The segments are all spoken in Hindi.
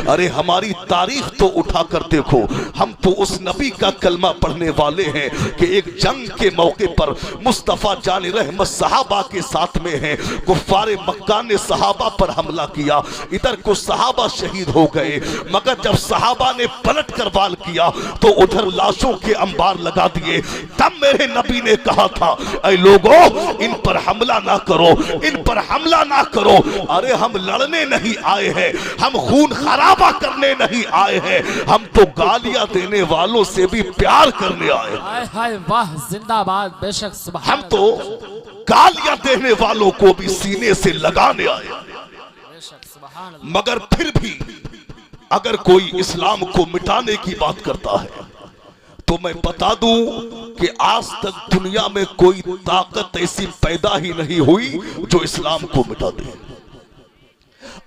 अरे हमारी तारीख तो उठा कर देखो, हम तो उस नबी का कलमा पढ़ने वाले हैं कि एक जंग के मौके पर मुस्तफा जान रहमत सहाबा के साथ में हैं। कुफ्फारे मक्का ने सहाबा पर हमला किया, इधर को सहाबा शहीद हो गए, मगर जब सहाबा ने पलट कर वार किया तो उधर लाशों के अंबार लगा दिए। तब मेरे नबी ने कहा था, ऐ लोगों, इन पर हमला ना करो, इन पर हमला ना करो। अरे हम लड़ने नहीं आए हैं, हम खून खराबा करने नहीं आए हैं, हम तो गालियां देने वालों से भी प्यार करने आए। हाय हाय वाह, जिंदाबाद, बेशक सुभान। हम तो गालियां देने वालों को भी सीने से लगाने आए। बेशक सुभान। मगर फिर भी अगर कोई इस्लाम को मिटाने की बात करता है तो मैं बता दूं कि आज तक दुनिया में कोई ताकत ऐसी पैदा ही नहीं हुई जो इस्लाम को मिटा दे।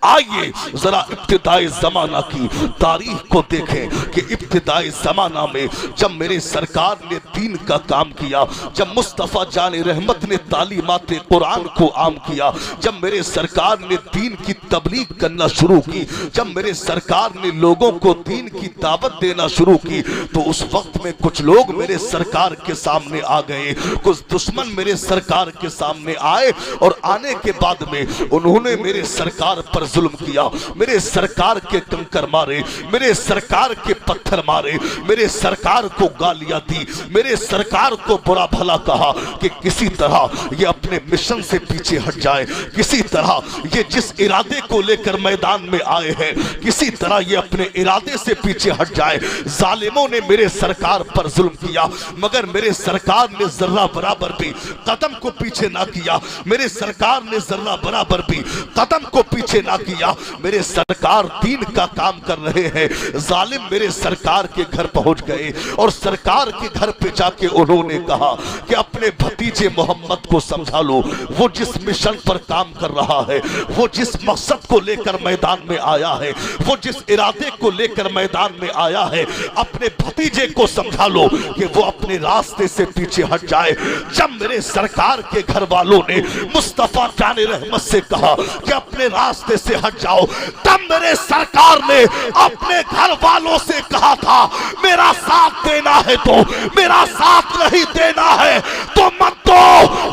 आइए जरा इब्तिदाई जमाना की तारीख को देखें कि इब्तिदाई जमाना में जब मेरे सरकार ने दीन का काम किया, जब मुस्तफा जान रहमत ने तालीमात कुरान को आम किया, जब मेरे सरकार ने दीन की तबलीग करना शुरू की, जब मेरे सरकार ने लोगों को दीन की दावत देना शुरू की, तो उस वक्त में कुछ लोग मेरे सरकार के सामने आ गए, कुछ दुश्मन मेरे सरकार के सामने आए और आने के बाद में उन्होंने मेरे सरकार पर जुल्म किया, मेरे सरकार के कंकर मारे, मेरे सरकार के पत्थर मारे, मेरे सरकार को गालियां दी, मेरे सरकार को बुरा भला कहा कि किसी तरह ये अपने मिशन से पीछे हट जाए, किसी तरह ये जिस इरादे को लेकर मैदान में आए हैं किसी तरह ये अपने इरादे से पीछे हट जाए। जालिमों ने मेरे सरकार पर जुल्म किया, मगर मेरे सरकार ने जर्रा बराबर भी कदम को पीछे ना किया, मेरे सरकार ने जर्रा बराबर भी कदम को पीछे ना किया। मेरे सरकार दीन का काम कर रहे हैं, जालिम मेरे सरकार के घर पहुंच गए और सरकार के घर पे जाके उन्होंने कहा कि अपने भतीजे मोहम्मद को समझा लो, वो जिस मिशन पर काम कर रहा है, वो जिस मकसद को लेकर मैदान में आया है, वो जिस इरादे को लेकर मैदान में आया है, अपने भतीजे को समझा लो कि वो अपने रास्ते से पीछे हट जाए। जब मेरे सरकार के घर वालों ने मुस्तफा जान रहमत से कहा कि अपने रास्ते से हट जाओ, तब मेरे सरकार ने अपने घर वालों से कहा था, मेरा साथ देना है तो, मेरा साथ नहीं देना है तो मत दो।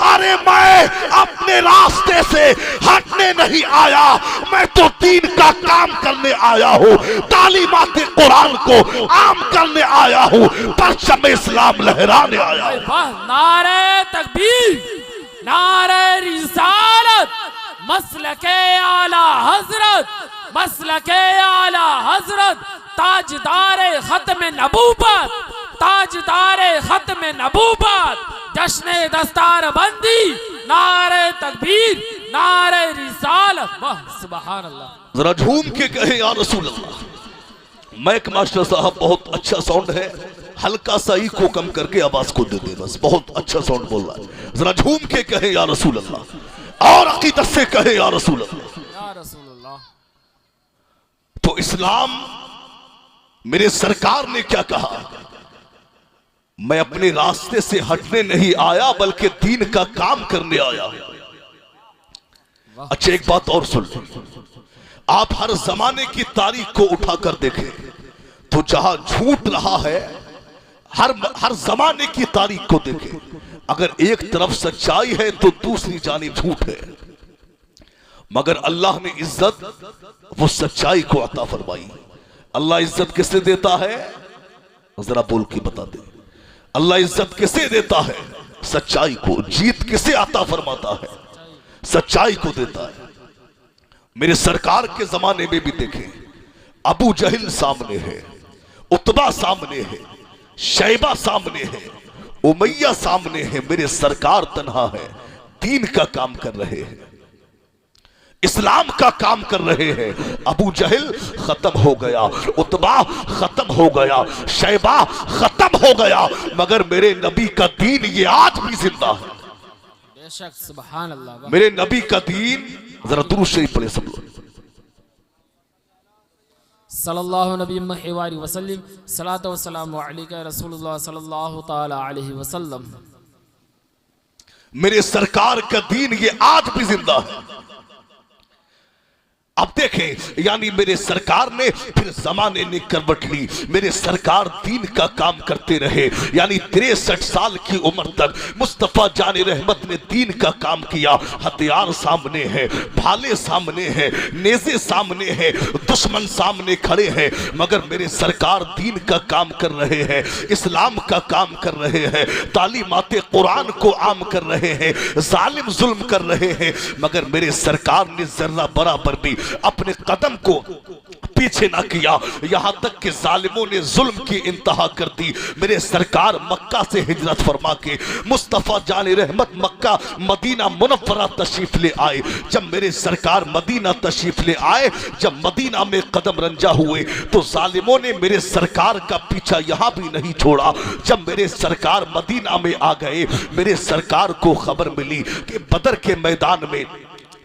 अरे मैं अपने रास्ते से हटने नहीं आया, मैं तो दीन का काम करने आया हूँ, तालीमात कुरान को आम करने आया हूँ, परचम इस्लाम लहराने आया हूँ। नारे तकबीर, नारे रिसालत, मसलके आला हजरत, मसलके आला हजरत, ताजदारे खत्म नबूवत, ताजदारे खत्म नबूवत, जश्ने दस्तार बंदी, नारे तकबीर, नारे रिसालत, वाह सुभान अल्लाह। जरा झूम के कहे या रसूल अल्लाह। मैक मास्टर साहब बहुत अच्छा साउंड है, हल्का सा ई को कम करके आवाज को दे दे, बस बहुत अच्छा साउंड बोल रहा है। जरा झूम के कहे या रसूल अल्लाह और अकीदत से कहे या रसूल अल्लाह, या रसूल अल्लाह। तो इस्लाम मेरे सरकार ने क्या कहा, मैं अपने रास्ते से हटने नहीं आया बल्कि दीन का काम करने आया। अच्छा एक बात और सुन, आप हर जमाने की तारीख को उठाकर देखें तो जहां झूठ रहा है, हर जमाने की तारीख को देखें, अगर एक तरफ सच्चाई है तो दूसरी जानिब झूठ है, मगर अल्लाह ने इज्जत वो सच्चाई को अता फरमाई। अल्लाह इज्जत किसे देता है, जरा बोल के बता दे। अल्लाह इज्जत किसे देता है, सच्चाई को। जीत किसे अता फरमाता है, सच्चाई को देता है। मेरे सरकार के जमाने में भी देखें, अबू जहिल सामने है, उतबा सामने है, शैबा सामने है, उमैया सामने है, मेरे सरकार तन्हा है, दीन का काम कर रहे हैं, इस्लाम का काम कर रहे हैं। अबू जहिल खत्म हो गया, उतबा खत्म हो गया, शैबा खत्म हो गया, मगर मेरे नबी का दीन ये आज भी जिंदा है। बेशक सुभान अल्लाह। मेरे नबी का दीन, जरा दुरूद शरीफ पढ़े सब लोग। सल्लल्लाहु अलैहि वसल्लम, सलातो व सलामु अलैका रसूलुल्लाह सल्लल्लाहु तआला अलैहि वसल्लम। मेरे सरकार का दीन ये आज भी जिंदा है। अब देखें, यानी मेरे सरकार ने फिर जमाने ने करवट ली, मेरे सरकार दीन का काम करते रहे, यानी 63 साल की उम्र तक मुस्तफा जान रहमत ने दीन का काम किया। हथियार सामने है, भाले सामने हैं, नेज़े सामने हैं, दुश्मन सामने खड़े हैं, मगर मेरे सरकार दीन का काम कर रहे हैं, इस्लाम का काम कर रहे हैं, तालीमाते कुरान को आम कर रहे हैं, जालिम जुल्म कर रहे हैं, मगर मेरे सरकार ने जर्रा बराबर भी अपने कदम को पीछे ना किया। यहां तक कि जालिमों ने जुल्म की इंतहा कर दी। मेरे सरकार मक्का से हिजरत फरमा के मुस्तफा जान रहमत मक्का मदीना मुनव्वरा तशरीफ ले आए। जब मेरे सरकार मदीना तशरीफ ले आए, जब मदीना में कदम रंजा हुए, तो जालिमों ने मेरे सरकार का पीछा यहां भी नहीं छोड़ा। जब मेरे सरकार मदीना में आ गए, मेरे सरकार को खबर मिली कि बदर के मैदान में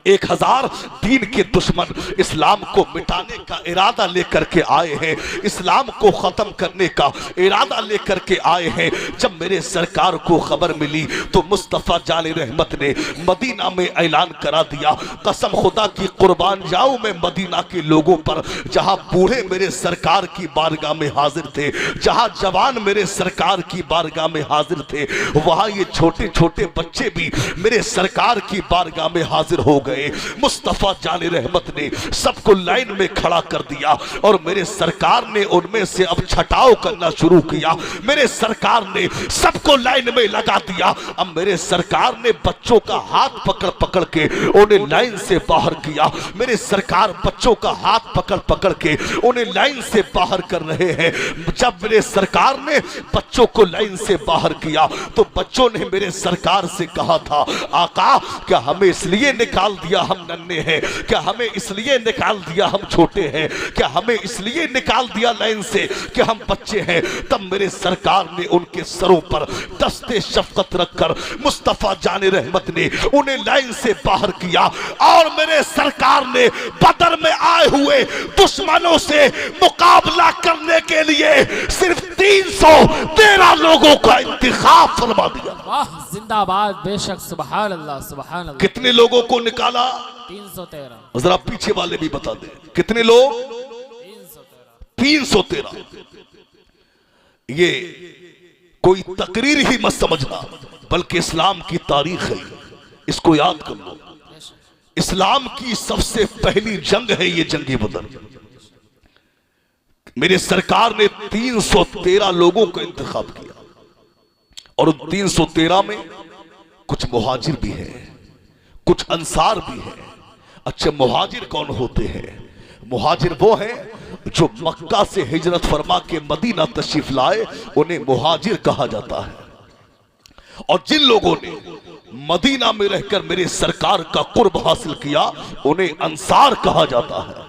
1000 दीन के दुश्मन इस्लाम को मिटाने का इरादा लेकर के आए हैं, इस्लाम को खत्म करने का इरादा लेकर के आए हैं। जब मेरे सरकार को खबर मिली तो मुस्तफा जान रहमत ने मदीना में ऐलान करा दिया, कसम खुदा की कुर्बान जाऊं मैं मदीना के लोगों पर, जहां बूढ़े मेरे सरकार की बारगाह में हाजिर थे, जहां जवान मेरे सरकार की बारगाह में हाजिर थे, वहां ये छोटे छोटे बच्चे भी मेरे सरकार की बारगाह में हाजिर हो गए। मुस्तफा जान रहमत ने सबको लाइन में खड़ा कर दिया और मेरे सरकार ने उनमें से अब छटाव करना शुरू किया। मेरे सरकार ने सबको लाइन में लगा दिया। अब मेरे सरकार ने बच्चों का हाथ पकड़ पकड़ के उन्हें लाइन से बाहर किया। मेरे सरकार बच्चों का हाथ पकड़ पकड़ के उन्हें लाइन से बाहर कर रहे हैं। जब मेरे सरकार ने बच्चों को लाइन से बाहर किया तो बच्चों ने मेरे सरकार से कहा था, आका क्या हमें इसलिए निकाल दिया हम नन्हे हैं, क्या हमें इसलिए निकाल दिया हम छोटे हैं, क्या हमें इसलिए निकाल दिया लाइन से कि हम बच्चे हैं। तब मेरे सरकार ने उनके सरों पर दस्ते शफकत रखकर मुस्तफा जान रहमत ने उन्हें लाइन से बाहर किया और मेरे सरकार ने बदर में आए हुए दुश्मनों से मुकाबला करने के लिए सिर्फ 313 लोगों का इंतखाब फरमा दिया। वाह जिंदाबाद, बेशक, सुभान अल्लाह सुभान अल्लाह। कितने लोगों को निकाला? 313। जरा पीछे वाले भी बता दें कितने लोग? 313। ये कोई तकरीर ही मत समझना, बल्कि इस्लाम की तारीख है, इसको याद कर लो। इस्लाम की सबसे पहली जंग है ये जंगी बदर। मेरे सरकार ने 313 लोगों का इंतखाब किया और उन 313 में कुछ मुहाजिर भी हैं, कुछ अंसार भी हैं। अच्छा, मुहाजिर कौन होते हैं? मुहाजिर वो हैं जो मक्का से हिजरत फरमा के मदीना तशरीफ लाए, उन्हें मुहाजिर कहा जाता है। और जिन लोगों ने मदीना में रहकर मेरे सरकार का कुर्ब हासिल किया, उन्हें अंसार कहा जाता है।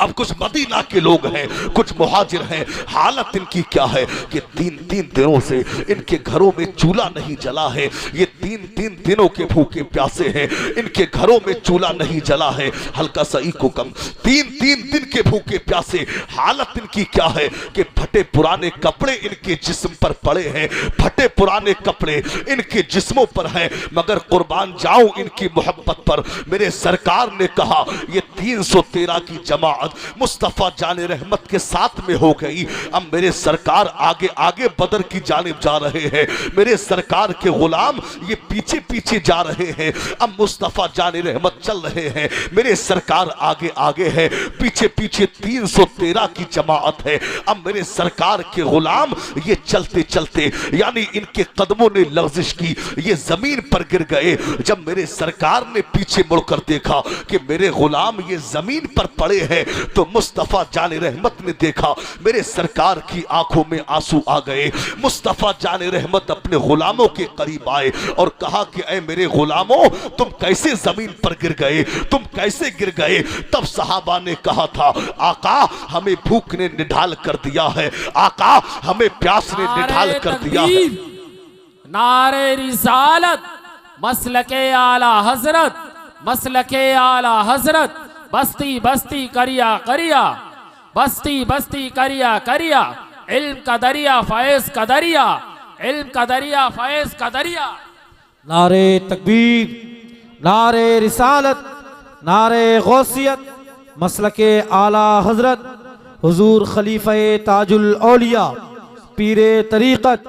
अब कुछ मदीना के लोग हैं, कुछ मुहाजिर हैं। हालत इनकी क्या है कि 3-3 दिनों से इनके घरों में चूल्हा नहीं जला है। ये 3-3 दिनों के भूखे प्यासे हैं, इनके घरों में चूल्हा नहीं जला है। हल्का सा इको कम। 3-3 दिन के भूखे प्यासे। हालत इनकी क्या है कि फटे पुराने कपड़े इनके जिस्म पर पड़े हैं, फटे पुराने कपड़े इनके जिस्मों पर हैं, मगर कुर्बान जाऊं इनकी मोहब्बत पर। मेरे सरकार ने कहा ये 313 की जमात मुस्तफा जान रहमत के साथ में हो गई। अब मेरे सरकार आगे आगे बदर की जानिब जा रहे हैं, मेरे सरकार के गुलाम ये पीछे पीछे जा रहे हैं। अब मुस्तफा जान रहमत चल रहे हैं, मेरे सरकार आगे आगे है, पीछे पीछे 313 की जमात है। अब मेरे सरकार के गुलाम ये चलते चलते, यानी इनके कदमों ने लर्जिश की, ये जमीन पर गिर गए। जब मेरे सरकार ने पीछे मुड़कर देखा कि मेरे गुलाम ये जमीन पर पड़े हैं, तो मुस्तफा जान रहमत ने देखा, मेरे सरकार की आंखों में आंसू आ गए। मुस्तफा जान रहमत अपने गुलामों के करीब आए और कहा कि ऐ मेरे गुलामों, तुम कैसे जमीन पर गिर गए, तुम कैसे गिर गए? तब सहाबा ने कहा था, आका हमें भूख ने निढाल कर दिया है, आका हमें प्यास ने निढाल कर दिया है। नारे रिसालत, मसलके आला हजरत, मसलके आला हजरत, बस्ती बस्ती करिया करिया, बस्ती बस्ती करिया करिया, इल्म का दरिया फैज का दरिया, इल्म का दरिया फैज का दरिया। नारे तकबीर, नारे रिसालत, नारे गौसियत मसलके आला हजरत हुजूर खलीफा ताजुल औलिया पीरे तरीक़त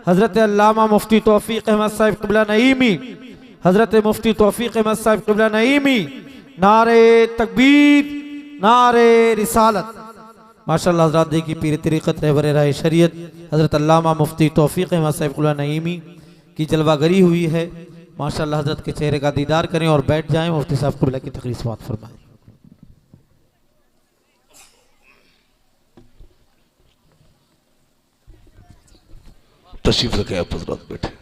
हजरत अल्लामा मुफ्ती तौफीक अहमद साहिब क़िबला नईमी, हजरत मुफ्ती तौफीक अहमद साहिब क़िबला नईमी। नारे तकबीर, नारे रिसालत। माशाअल्लाह हज़रात देखिए पीर तरीक़त रहबर राह शरीयत हज़रत अल्लामा मुफ्ती तौफीक अहमद साहिब क़िबला नईमी की जलवागरी हुई है। माशाअल्लाह हज़रत के चेहरे का दीदार करें और बैठ जाएं। मुफ्ती साहब क़िबला की तकरीर समाअत फरमाएं। तशरीफ रखे आप हज़रात, बैठे।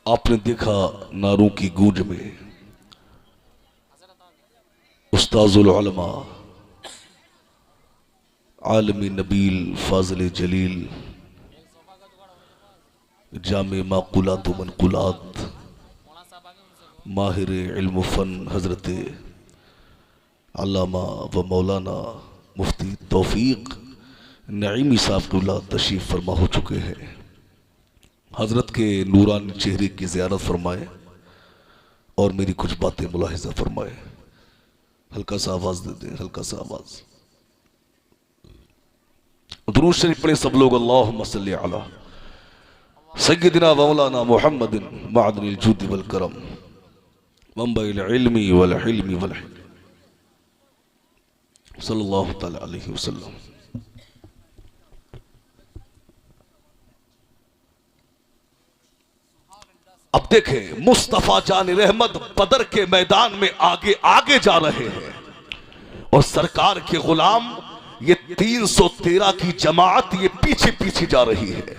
आपने देखा नारों की गूंज में उस्ताजुल उलमा आलमी नबील फाज़िल जलील जामे माक़ुलात व मनक़ुलात माहिर इल्म फ़न हज़रत अल्लामा व मौलाना मुफ्ती तौफीक नईमी साहब क़िबला तशरीफ़ फरमा हो चुके हैं। हज़रत के नूरानी चेहरे की ज़ियारत फरमाए और मेरी कुछ बातें मुलाहिज़ा फरमाए। हल्का सा आवाज़ दे दें, हल्का सा आवाज़। दुरूद शरीफ पढ़े सब लोग। अल्लाहुम्मा सल्ली अला सय्यदिना मौलाना मुहम्मदिन मअदनिल जूद वल करम मंबइल इल्मी वल हिल्मी वल सल्लल्लाहु तआला अलैहि वसल्लम। अब देखें, मुस्तफा जान रहमत बदर के मैदान में आगे आगे जा रहे हैं और सरकार के गुलाम ये 313 की जमात ये पीछे पीछे जा रही है।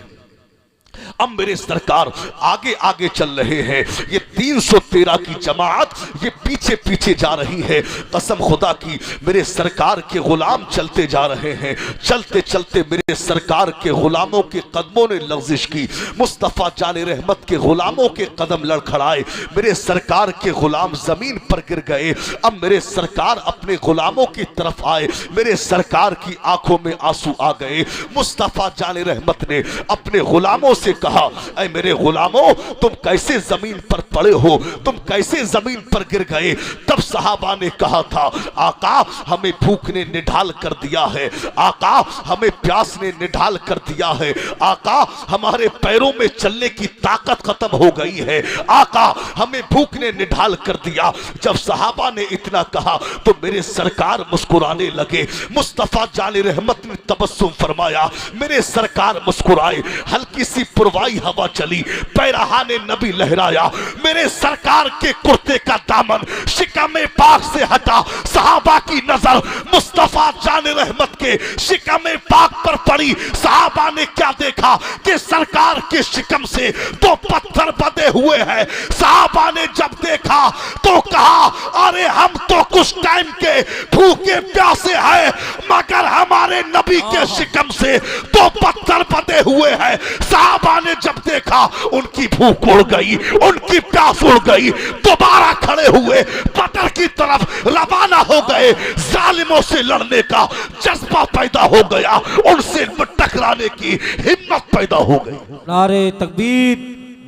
अब मेरे सरकार आगे आगे चल रहे हैं, ये 313 की जमात ये पीछे पीछे जा रही है। कसम खुदा की मेरे सरकार के गुलाम चलते जा रहे हैं। चलते चलते मेरे सरकार के गुलामों के कदमों ने लग़ज़िश की। मुस्तफ़ा जाने रहमत के गुलामों के कदम लड़खड़ाए। मेरे सरकार के गुलाम जमीन पर गिर गए। अब मेरे सरकार अपने गुलामों की तरफ आए। मेरे सरकार की आंखों में आंसू आ गए। मुस्तफ़ा जाने रहमत ने अपने गुलामों से कहा, ऐ मेरे गुलामों, तुम कैसे जमीन पर पड़े हो, तुम कैसे जमीन पर गिर गए। तब सहाबा ने कहा था, आका हमें भूख ने निढाल कर दिया है, आका हमें प्यास ने निढाल कर दिया है, आका हमारे पैरों में चलने की ताकत खत्म हो गई है, आका हमें भूख ने निढाल कर दिया। जब सहाबा ने इतना कहा तो मेरे सरकार मुस्कुराने लगे। मुस्तफा जाने रहमत ने तबस्सुम फरमाया, मेरे सरकार मुस्कुराए। हल्की सी पुरवाई हवा चली, पैरहाने नबी लहराया। मेरे सरकार के कुर्ते का दामन शिकमे पाक से हटा। सहाबा की नजर मुस्तफा जाने रहमत के शिकमे पाक पर पड़ी। सहाबा ने क्या देखा कि सरकार के शिकम से दो पत्थर बंधे हुए हैं। सहाबा ने जब देखा तो कहा, अरे हम तो कुछ टाइम के भूखे प्यासे हैं, मगर हमारे नबी के शिकम से दो पत्थर बंधे हुए हैं। सहाबा ने जब देखा उनकी भूख उड़ गई, उनकी प्यास उड़ गई। दोबारा खड़े हुए बदर की तरफ रवाना हो गए। जालिमों से लड़ने का जज्बा पैदा हो गया, उनसे टकराने की हिम्मत पैदा हो गई। नारे तकबीर,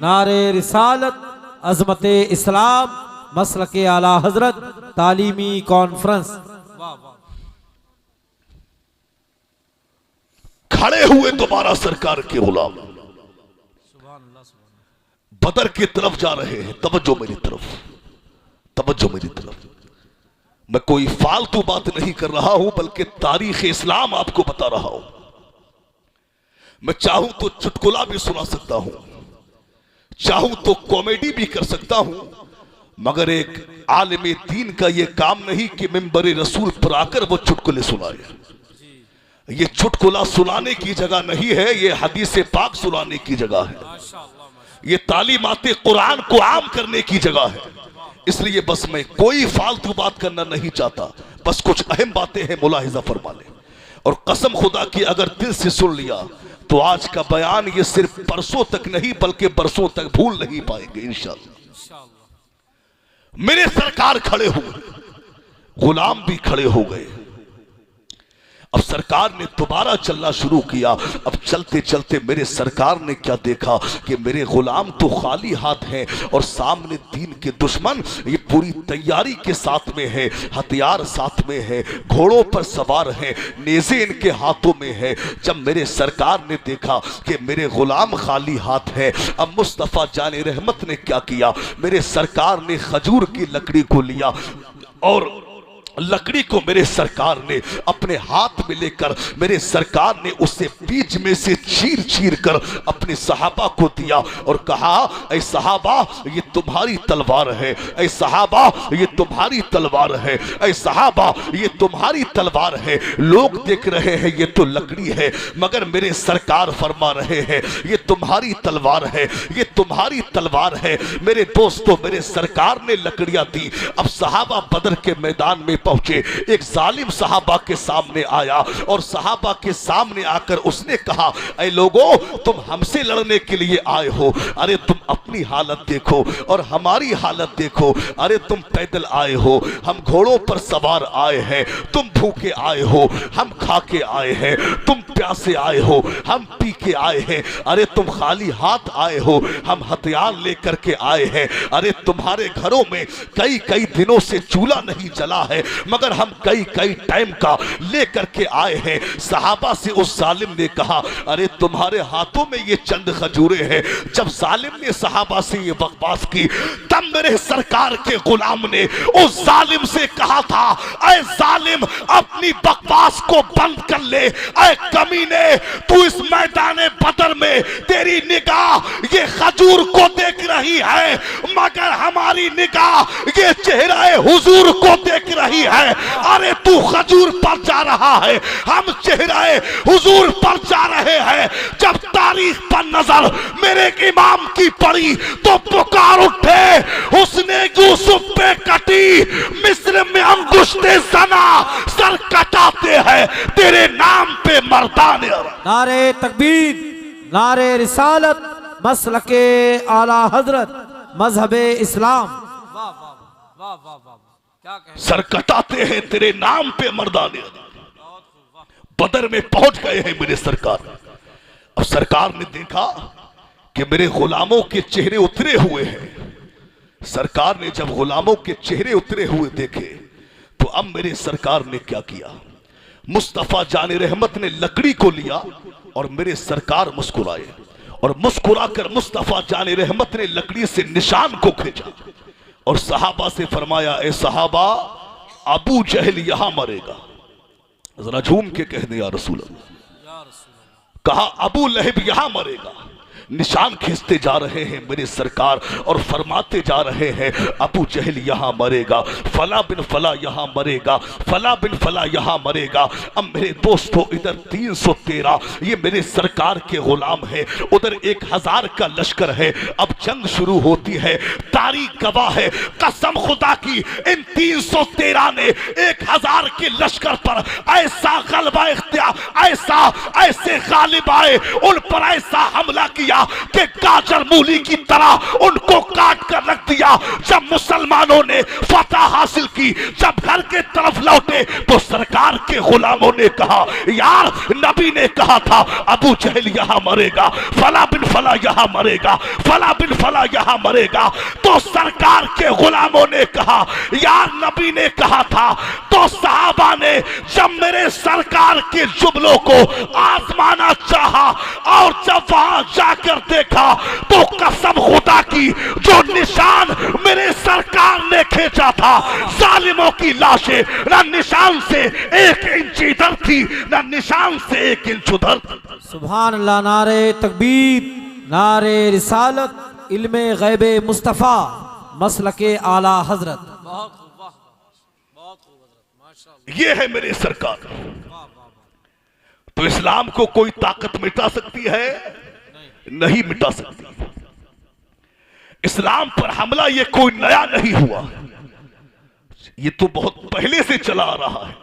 नारे रिसालत, अजमत इस्लाम, मसलके आला हजरत, तालीमी कॉन्फ्रेंस। खड़े हुए दोबारा सरकार के गुलाम बदर की तरफ जा रहे हैं। तवज्जो मेरी तरफ, तवज्जो मेरी तरफ। मैं कोई फालतू बात नहीं कर रहा हूं, बल्कि तारीख इस्लाम आपको बता रहा हूं। मैं चाहूं तो चुटकुला भी सुना सकता हूं, चाहूं तो कॉमेडी भी कर सकता हूं, मगर एक आलिम दीन का यह काम नहीं कि मिंबर रसूल पर आकर वो चुटकुले सुनाए। ये चुटकुला सुनाने की जगह नहीं है, ये हदीस पाक सुनाने की जगह है। ये तालीमाते कुरान को आम करने की जगह है। इसलिए बस मैं कोई फालतू बात करना नहीं चाहता, बस कुछ अहम बातें हैं, मुलाहिजा फरमा ले। और कसम खुदा की अगर दिल से सुन लिया तो आज का बयान ये सिर्फ परसों तक नहीं बल्कि बरसों तक भूल नहीं पाएंगे इंशाअल्लाह। मेरे सरकार खड़े हुए, गुलाम भी खड़े हो गए। अब सरकार ने दोबारा चलना शुरू किया। अब चलते चलते मेरे सरकार ने क्या देखा कि मेरे गुलाम तो खाली हाथ हैं और सामने दीन के दुश्मन ये पूरी तैयारी के साथ में है, हथियार साथ में है, घोड़ों पर सवार हैं, नेज़े इनके हाथों में है। जब मेरे सरकार ने देखा कि मेरे गुलाम खाली हाथ है, अब मुस्तफ़ा जाने रहमत ने क्या किया, मेरे सरकार ने खजूर की लकड़ी को लिया और लकड़ी को मेरे सरकार ने अपने हाथ में लेकर मेरे सरकार ने उसे बीच में से चीर चीर कर अपने सहाबा को दिया और कहा, ऐ सहाबा ये तुम्हारी तलवार है, ऐ सहाबा ये तुम्हारी तलवार है, ऐ सहाबा ये तुम्हारी तलवार है। लोग देख रहे हैं ये तो लकड़ी है, मगर मेरे सरकार फरमा रहे हैं ये तुम्हारी तलवार है, ये तुम्हारी तलवार है। मेरे दोस्तों, मेरे सरकार ने लकड़ियां दी। अब सहाबा बदर के मैदान में पहुंचे। एक जालिम सहाबा के सामने आया और सहाबा के सामने आकर उसने कहा, ऐ लोगों तुम हमसे लड़ने के लिए आए हो, अरे तुम अपनी हालत देखो और हमारी हालत देखो। अरे तुम पैदल आए हो, हम घोड़ों पर सवार आए हैं, तुम भूखे आए हो, हम खा के आए हैं, तुम प्यासे आए हो, हम पी के आए हैं। अरे तुम खाली हाथ आए हो, हम हथियार लेकर के आए हैं। अरे तुम्हारे घरों में कई कई दिनों से चूल्हा नहीं जला है, मगर हम कई कई टाइम का लेकर के आए हैं। सहाबा से उस जालिम ने कहा, अरे तुम्हारे हाथों में ये चंद खजूरें हैं। जब जालिम ने सहाबा से ये बकवास की, तब मेरे सरकार के गुलाम ने उस जालिम से कहा था, ऐ जालिम अपनी बकवास को बंद कर ले, ऐ कमीने तू इस मैदान बदर में तेरी निगाह ये खजूर को देख रही है, मगर हमारी निगाह ये चेहरा हुजूर को देख रही है। अरे तू खजूर पर जा रहा है, हम चेहरे हुजूर पर जा रहे हैं। जब तारीख पर नजर मेरे इमाम की पड़ी तो पुकार उठे, उसने यूसुफ पे कटी, मिस्र में अंगुश्ते जना सर कटाते हैं तेरे नाम पे मर्दाने। नारे तकबीर, नारे रिसालत, मसलके आला हजरत, मजहबे इस्लाम। वाह वाह वाह वाह वाह, क्या कहें। सर कटाते हैं तेरे नाम पे मर्दाने। बदर में पहुंच गए हैं मेरे सरकार। अब सरकार ने देखा कि मेरे गुलामों के चेहरे उतरे हुए हैं। सरकार ने जब गुलामों के चेहरे उतरे हुए देखे तो अब मेरे सरकार ने क्या किया, मुस्तफा जाने रहमत ने लकड़ी को लिया और मेरे सरकार मुस्कुराए और मुस्कुराकर मुस्तफा जाने रहमत ने लकड़ी से निशान को खींचा और सहाबा से फरमाया, ए सहाबा अबू जहल यहां मरेगा। जरा झूम के कह दे या रसूल अल्लाह। कहा अबू लहब यहां मरेगा। निशान खींचते जा रहे हैं मेरे सरकार और फरमाते जा रहे हैं, अबू जहल यहां मरेगा, फला बिन फला यहां मरेगा, फला बिन फला यहां मरेगा। अब मेरे दोस्तों, इधर 313 ये मेरे सरकार के गुलाम हैं, उधर 1000 का लश्कर है। अब जंग शुरू होती है। तारीख गवाह है, कसम खुदा की इन 313 ने 1000 के लश्कर पर ऐसा गलबा इख्तियार, ऐसे गालिब आए, उन पर ऐसा हमला किया कि गाजर मूली की तरह उनको काट कर रख दिया। जब मुसलमानों ने फतह हासिल की, जब घर के तरफ लौटे तो सरकार के गुलामों ने कहा, यार नबी ने कहा था अबू जहल यहां मरेगा, फला बिन फला यहां मरेगा, फला बिन फला यहां मरेगा। तो सरकार के गुलामों ने कहा, यार नबी ने कहा था। तो सहाबा ने जब मेरे सरकार के जुमलों को आजमाना चाहा और जब वहां जाकर देखा तो कसम खुदा की जो निशान मेरे सरकार ने खींचा था, जालिमों की लाशें न निशान से 1 इंच इधर थी, न निशान से 1 इंच उधर। सुभान अल्लाह, नारे तकबीर, नारे रिसालत, इल्मे गैबे मुस्तफ़ा, मसलके आला हजरत। बहुत खूब, बहुत खूब हजरत, माशाअल्लाह। ये है मेरे सरकार। तो इस्लाम को कोई ताकत मिटा सकती है? नहीं मिटा सकती। इस्लाम पर हमला ये कोई नया नहीं हुआ, ये तो बहुत पहले से चला आ रहा है।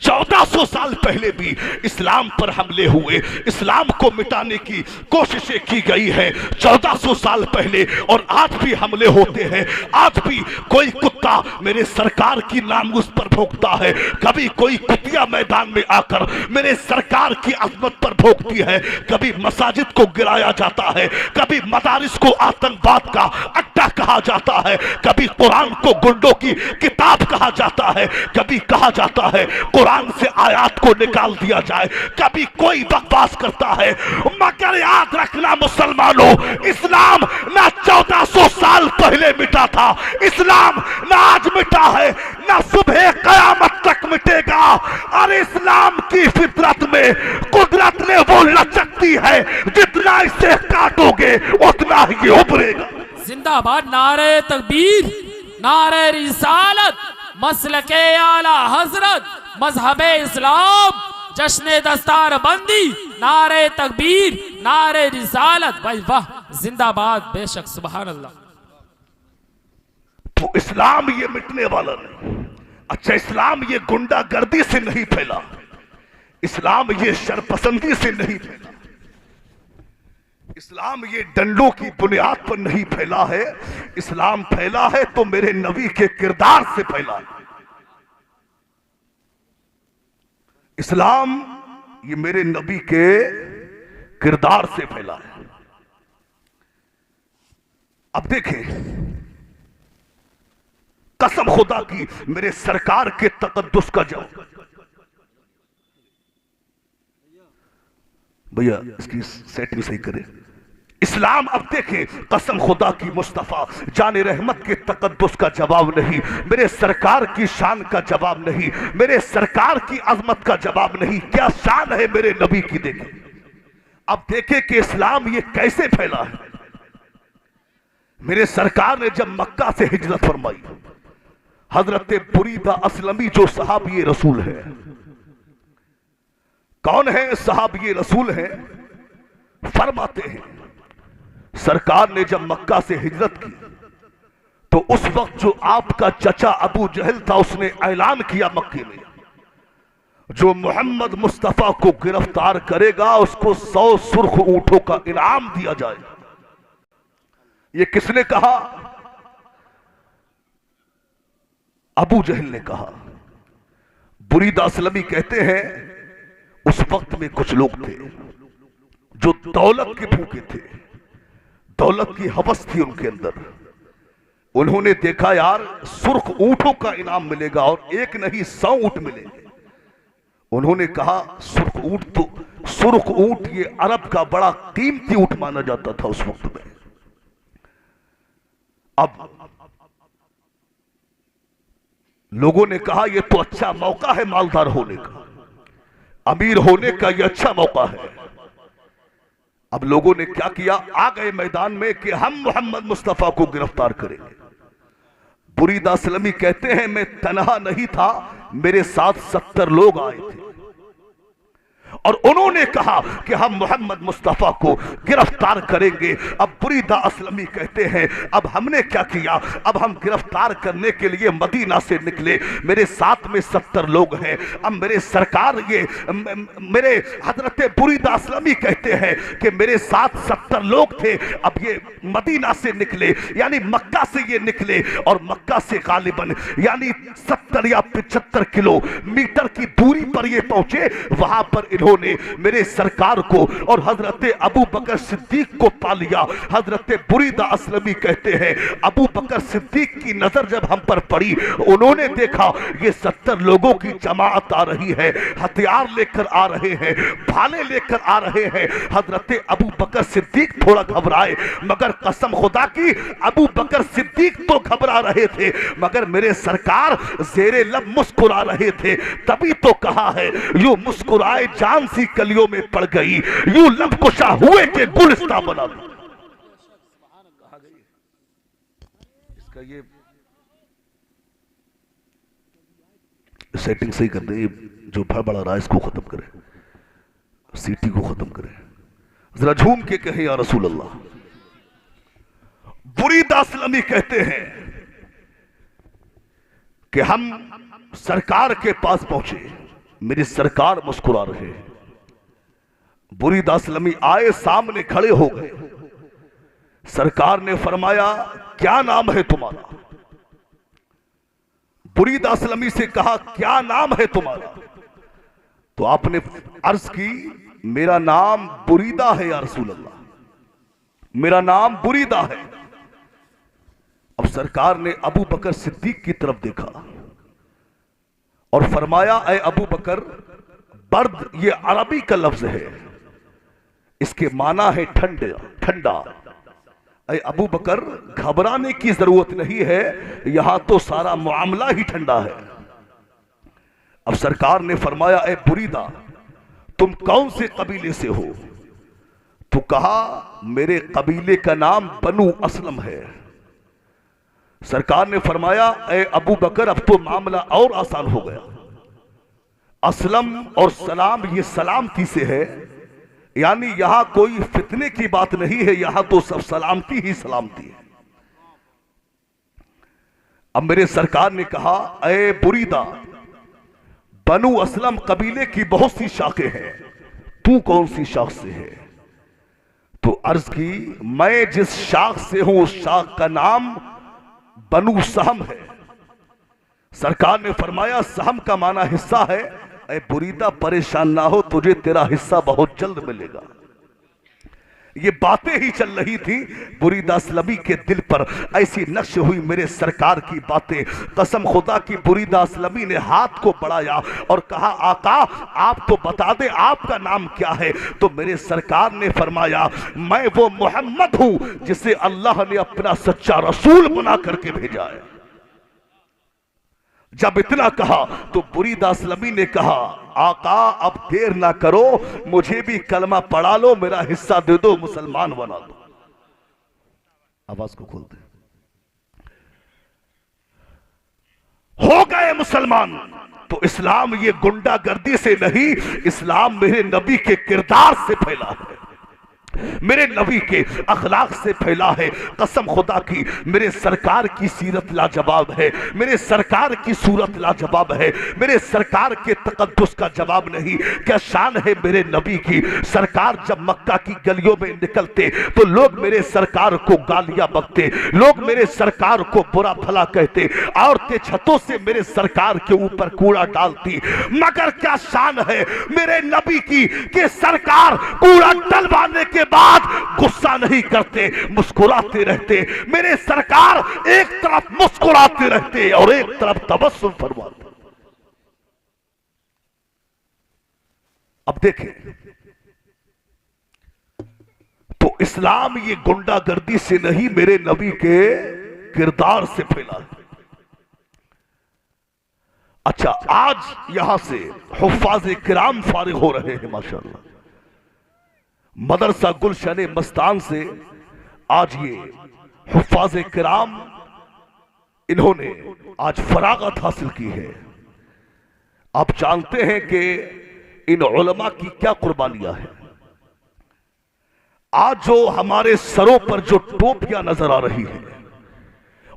1400 साल पहले भी इस्लाम पर हमले हुए, इस्लाम को मिटाने की कोशिशें की गई है 1400 साल पहले, और आज भी हमले होते हैं। आज भी कोई कुत्ता कुत्ता मेरे सरकार की नामूस पर भोंकता है, कभी कोई कुतिया मैदान में आकर मेरे सरकार की अजमत पर भोंकती है। कभी मसाजिद को गिराया जाता है, कभी मदारिस को आतंकवाद का अड्डा कहा जाता है, कभी कुरान को गुंडों की किताब कहा जाता है, कभी कहा जाता है कुरान से आयात को निकाल दिया जाए, कभी कोई बकवास करता है। मगर याद रखना मुसलमानों, इस्लाम ना 1400 साल पहले मिटा था, इस्लाम ना आज मिटा है, ना सुबह कयामत तक मिटेगा। और इस्लाम की फितरत में कुदरत ने वो लचकती है, जितना इसे काटोगे उतना ही उभरेगा। जिंदाबाद नारे तकबीर, नारे रिसालत, मसलके आला हजरत, मजहबे इस्लाम, जश्न दस्तार बंदी, नारे तकबीर, नारे रिसालत। भाई वाह, जिंदाबाद, बेशक, सुभान अल्लाह। तो इस्लाम ये मिटने वाला नहीं। अच्छा, इस्लाम ये गुंडागर्दी से नहीं फैला, इस्लाम ये शरपसंदी से नहीं फैला, इस्लाम ये डंडों की बुनियाद पर नहीं फैला है। इस्लाम फैला है तो मेरे नबी के किरदार से फैला है। इस्लाम ये मेरे नबी के किरदार से फैला है। अब देखें, कसम खुदा की मेरे सरकार के तकद्दुस का जवाब। भैया इसकी सेटिंग सही करें। इस्लाम, अब देखें, कसम खुदा की मुस्तफा जाने रहमत के तकद्दुस का जवाब नहीं, मेरे सरकार की शान का जवाब नहीं, मेरे सरकार की अजमत का जवाब नहीं। क्या शान है मेरे नबी की, देखें। अब देखें कि इस्लाम ये कैसे फैला है। मेरे सरकार ने जब मक्का से हिजरत फरमाई, हजरत बुरीदा असलमी जो सहाबी रसूल है, कौन है सहाबी रसूल है, फरमाते हैं सरकार ने जब मक्का से हिजरत की तो उस वक्त जो आपका चचा अबू जहल था, उसने ऐलान किया मक्के में, जो मोहम्मद मुस्तफा को गिरफ्तार करेगा उसको 100 सुर्ख ऊंटों का इनाम दिया जाएगा। ये किसने कहा? अबू जहल ने कहा। बुरीदा असलमी कहते हैं उस वक्त में कुछ लोग थे जो दौलत के भूखे थे, दौलत की हवस थी उनके अंदर। उन्होंने देखा यार सुर्ख ऊंटों का इनाम मिलेगा, और एक नहीं 100 ऊंट मिलेंगे। उन्होंने कहा सुर्ख ऊंट ये अरब का बड़ा कीमती ऊंट माना जाता था उस वक्त में। अब लोगों ने कहा यह तो अच्छा मौका है मालदार होने का, अमीर होने का यह अच्छा मौका है। अब लोगों ने क्या किया, आ गए मैदान में कि हम मोहम्मद मुस्तफा को गिरफ्तार करेंगे। बुरीदा असलमी कहते हैं मैं तनहा नहीं था, मेरे साथ 70 लोग आए थे और उन्होंने कहा कि हम मोहम्मद मुस्तफा को गिरफ्तार करेंगे। अब बुरीदा असलमी कहते हैं अब हमने क्या किया, अब हम गिरफ्तार करने के लिए मदीना से निकले, मेरे साथ में 70 लोग हैं। अब मेरे सरकार मेरे हजरत बुरीदा असलमी कहते हैं कि मेरे साथ 70 लोग थे। अब ये मदीना से निकले, यानी मक्का से ये निकले, और मक्का से गालिबन यानी 70 या 75 किलोमीटर की दूरी पर ये पहुंचे। वहां पर इन्होंने मेरे सरकार को और हजरत अबू बकर सिद्दीक को पा लिया। हजरत बुरीदा असलमी कहते हैं अबू बकर सिद्दीक की नजर जब हम पर पड़ी, उन्होंने देखा ये 70 लोगों की जमात आ रही है, हथियार लेकर आ रहे हैं, भाले लेकर आ रहे हैं। हजरत अबू बकर सिद्दीक थोड़ा घबराए, मगर कसम खुदा की अबू बकर सिद्दीक तो घबरा रहे थे, मगर मेरे सरकार जेरे लब मुस्कुरा रहे थे। तभी तो कहा है यूं मुस्कुराए जान सी कलियों में पड़ गई, यूं लब कुशा हुए के गुलिस्ता बना दो। इसका ये सेटिंग सही कर दे, जो बड़ा रहा इसको खत्म करे, सीटी को खत्म करे, जरा झूम के कहे या रसूल अल्लाह। बुरीदा असलमी कहते हैं कि हम सरकार के पास पहुंचे, मेरी सरकार मुस्कुरा रहे हैं। बुरीदा असलमी आए, सामने खड़े हो गए। सरकार ने फरमाया क्या नाम है तुम्हारा? बुरीदा असलमी से कहा क्या नाम है तुम्हारा? तो आपने अर्ज की मेरा नाम बुरीदा है या रसूल अल्लाह, मेरा नाम बुरीदा है। अब सरकार ने अबू बकर सिद्दीक की तरफ देखा और फरमाया ऐ अबू बकर, बर्द ये अरबी का लफ्ज है, इसके माना है ठंडा। ऐ अबू बकर घबराने की जरूरत नहीं है, यहां तो सारा मामला ही ठंडा है। अब सरकार ने फरमाया ऐ बुरीदा तुम कौन से कबीले से हो? तो कहा मेरे कबीले का नाम बनु असलम है। सरकार ने फरमाया ऐ अबू बकर अब तो मामला और आसान हो गया, असलम और सलाम ये सलामती से है, यानी यहां कोई फितने की बात नहीं है, यहां तो सब सलामती ही सलामती है। अब मेरे सरकार ने कहा ऐ बुरीदा बनु असलम कबीले की बहुत सी शाखें हैं, तू कौन सी शाख से है? तो अर्ज की मैं जिस शाख से हूं उस शाख का नाम बनु सहम है। सरकार ने फरमाया सहम का माना हिस्सा है। ऐ बुरीदा परेशान ना हो, तुझे तेरा हिस्सा बहुत जल्द मिलेगा। ये बातें ही चल रही थी, बुरीदा असलमी के दिल पर ऐसी नक्श हुई मेरे सरकार की बातें। कसम खुदा की बुरीदा असलमी ने हाथ को बढ़ाया और कहा आका आप तो बता दे आपका नाम क्या है? तो मेरे सरकार ने फरमाया मैं वो मोहम्मद हूं जिसे अल्लाह ने अपना सच्चा रसूल बना करके भेजा है। जब इतना कहा तो बुरीदा असलमी ने कहा आका अब देर ना करो, मुझे भी कलमा पढ़ा लो, मेरा हिस्सा दे दो, मुसलमान बना दो। आवाज को खोल दे। हो गए मुसलमान। तो इस्लाम ये गुंडागर्दी से नहीं, इस्लाम मेरे नबी के किरदार से फैला है, मेरे नबी के अखलाक से फैला है। कसम खुदा की मेरे सरकार की सीरत लाजवाब है, मेरे सरकार की सूरत लाजवाब है, मेरे सरकार के तकद्दुस का जवाब नहीं। क्या शान है मेरे नबी की। सरकार जब मक्का की गलियों में निकलते तो लोग मेरे सरकार को गालियां बकते, लोग मेरे सरकार को बुरा भला कहते, औरतें छतों से मेरे सरकार के ऊपर कूड़ा डालती। मगर क्या शान है मेरे नबी की कि सरकार कूड़ा डलवाने के बाद गुस्सा नहीं करते, मुस्कुराते रहते। मेरे सरकार एक तरफ मुस्कुराते रहते और एक तरफ तबस्सुम फरमाते। अब देखें तो इस्लाम ये गुंडागर्दी से नहीं, मेरे नबी के किरदार से फैला है। अच्छा, आज यहां से हुफ्फाज़ किराम फारिग हो रहे हैं माशाअल्लाह। मदरसा गुलशन मस्तान से आज ये हुफ्फाज़ किराम इन्होंने आज फरागत हासिल की है। आप जानते हैं कि इन उलमा की क्या कुर्बानियां हैं। आज जो हमारे सरों पर जो टोपियां नजर आ रही है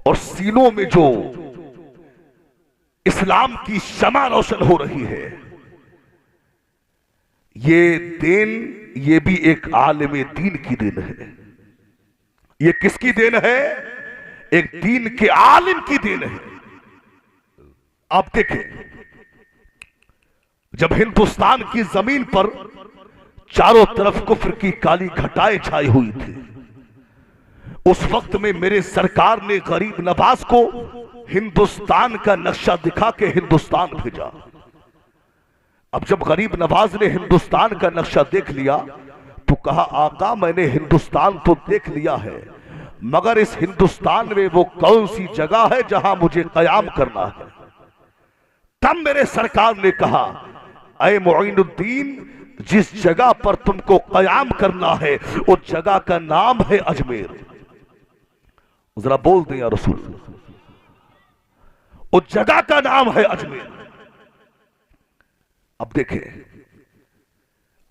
और सीनों में जो इस्लाम की शमा रोशन हो रही है, ये देन ये भी एक आलिम दीन की देन है। ये किसकी देन है? एक दीन के आलिम की देन है। आप देखें, जब हिंदुस्तान की जमीन पर चारों तरफ कुफ्र की काली घटाएं छाई हुई थी, उस वक्त में मेरे सरकार ने गरीब नवाज को हिंदुस्तान का नक्शा दिखा के हिंदुस्तान भेजा। अब जब गरीब नवाज ने हिंदुस्तान का नक्शा देख लिया तो कहा आका मैंने हिंदुस्तान तो देख लिया है, मगर इस हिंदुस्तान में वो कौन सी जगह है जहां मुझे कयाम करना है। तब मेरे सरकार ने कहा ऐ मुईनुद्दीन, जिस जगह पर तुमको कयाम करना है उस जगह का नाम है अजमेर। जरा बोल दें या रसूल, उस जगह का नाम है अजमेर। अब देखें,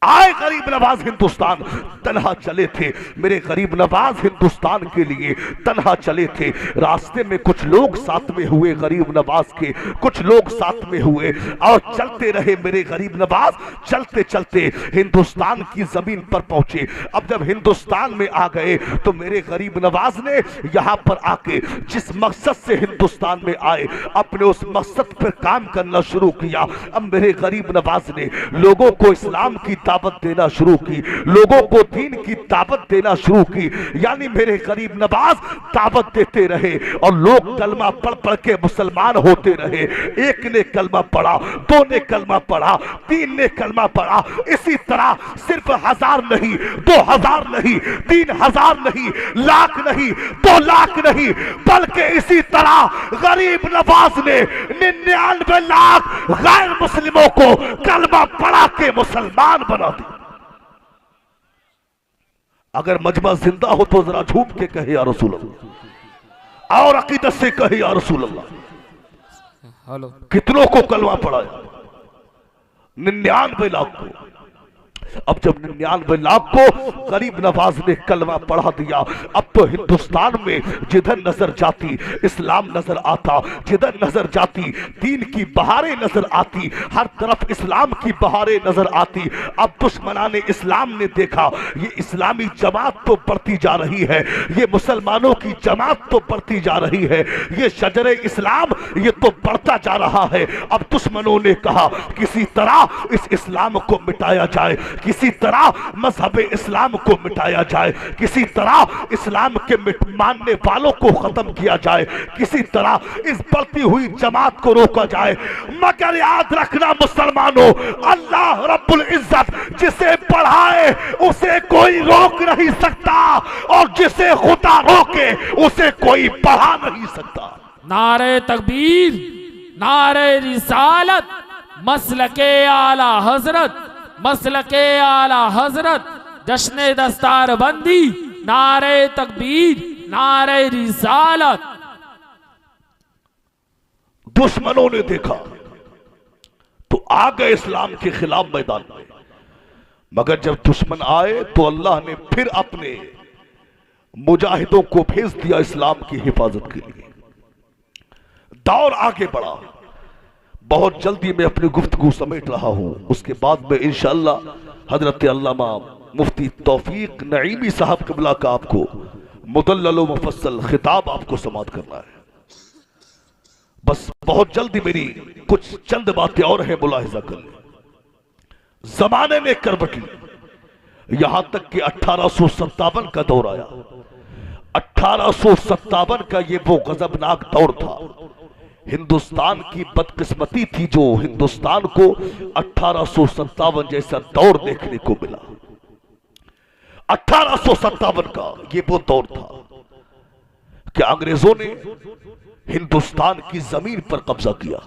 आए गरीब नवाज हिंदुस्तान, तन्हा चले थे मेरे गरीब नवाज हिंदुस्तान के लिए, तन्हा चले थे। रास्ते में कुछ लोग साथ में हुए गरीब नवाज के, कुछ लोग साथ में हुए और चलते रहे मेरे गरीब नवाज। चलते चलते हिंदुस्तान की जमीन पर पहुंचे। अब जब हिंदुस्तान में आ गए तो मेरे गरीब नवाज ने यहां पर आके जिस मकसद से हिंदुस्तान में आए अपने उस मकसद पर काम करना शुरू किया। अब मेरे गरीब नवाज ने लोगों को इस्लाम की दावत देना शुरू की, लोगों को दीन की दावत देना शुरू की। यानी मेरे गरीब नवाज दावत देते रहे और लोग कलमा पढ़ पढ़ के मुसलमान होते रहे। एक ने कलमा पढ़ा, दो ने कलमा पढ़ा, तीन ने कलमा पढ़ा। इसी तरह सिर्फ 1000 नहीं, 2000 नहीं, 3000 नहीं, लाख नहीं, 2 लाख नहीं, बल्कि इसी तरह गरीब नवाज ने 99 लाख गैर मुस्लिमों को कलमा पढ़ा के मुसलमान बना दिया। अगर मजमा जिंदा हो तो जरा झूम के कहे या रसूल अल्लाह, और अकीदत से कहे या रसूल अल्लाह। हेलो, कितनों को कलमा पढ़ाया? 99 लाख को। अब जब 99 लाख को गरीब नवाज ने कलमा पढ़ा दिया, अब तो हिंदुस्तान में जिधर नजर जाती इस्लाम नजर आता, जिधर नजर जाती दीन की बहारें नजर आती, हर तरफ इस्लाम की बहारें नजर आती। अब दुश्मनाने इस्लाम ने देखा ये इस्लामी जमात तो बढ़ती जा रही है, ये मुसलमानों की जमात तो बढ़ती जा रही है, ये शजरे इस्लाम ये तो बढ़ता जा रहा है। अब दुश्मनों ने कहा किसी तरह इस इस्लाम को मिटाया जाए, किसी तरह मजहब इस्लाम को मिटाया जाए, किसी तरह इस्लाम के मानने वालों को खत्म किया जाए, किसी तरह इस बढ़ती हुई जमात को रोका जाए। मगर याद रखना मुसलमानों, अल्लाह रब्बुल इज्जत जिसे पढ़ाए उसे कोई रोक नहीं सकता और जिसे खुदा रोके उसे कोई पढ़ा नहीं सकता। नारे तकबीर, नारे रिसालत, मसलके आला हजरत, मसलके आला हजरत, जश्न दस्तार बंदी, नारे तकबीर, नारे रिसालत। दुश्मनों ने देखा तो आ गए इस्लाम के खिलाफ मैदान में, मगर जब दुश्मन आए तो अल्लाह ने फिर अपने मुजाहिदों को भेज दिया इस्लाम की हिफाजत के लिए। दौर आगे बढ़ा। बहुत जल्दी मैं अपनी गुफ्तगू समेट रहा हूं, उसके बाद में इंशाअल्लाह हजरत अल्लामा मुफ्ती तौफीक नईमी साहब क़िबला का आपको मुदल्लल व मुफस्सल खिताब आपको समाअत करना है। बस बहुत जल्दी मेरी कुछ चंद बातें और है, मुलाहिजा कर लें। जमाने ने करवट ली, यहां तक कि 1857 का दौर आया। 1857 का ये वो गजबनाक दौर था। हिंदुस्तान की बदकिस्मती थी जो हिंदुस्तान को 1857 जैसा दौर देखने को मिला। 1857 का ये वो दौर था कि अंग्रेजों ने हिंदुस्तान की जमीन पर कब्जा किया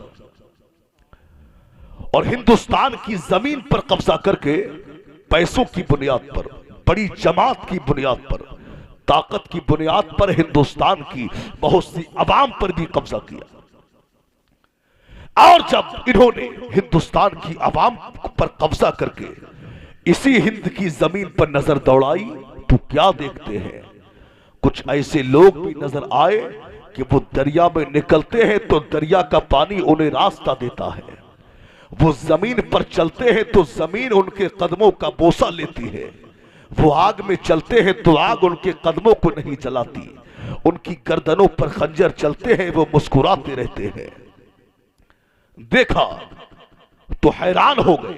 और हिंदुस्तान की जमीन पर कब्जा करके पैसों की बुनियाद पर, बड़ी जमात की बुनियाद पर, ताकत की बुनियाद पर हिंदुस्तान की बहुत सी अवाम पर भी कब्जा किया। और जब इन्होंने हिंदुस्तान की अवाम पर कब्जा करके इसी हिंद की जमीन पर नजर दौड़ाई तो क्या देखते हैं, कुछ ऐसे लोग भी नजर आए कि वो दरिया में निकलते हैं तो दरिया का पानी उन्हें रास्ता देता है, वो जमीन पर चलते हैं तो जमीन उनके कदमों का बोसा लेती है, वो आग में चलते हैं तो आग उनके कदमों को नहीं जलाती, उनकी गर्दनों पर खंजर चलते हैं वो मुस्कुराते रहते हैं। देखा तो हैरान हो गए।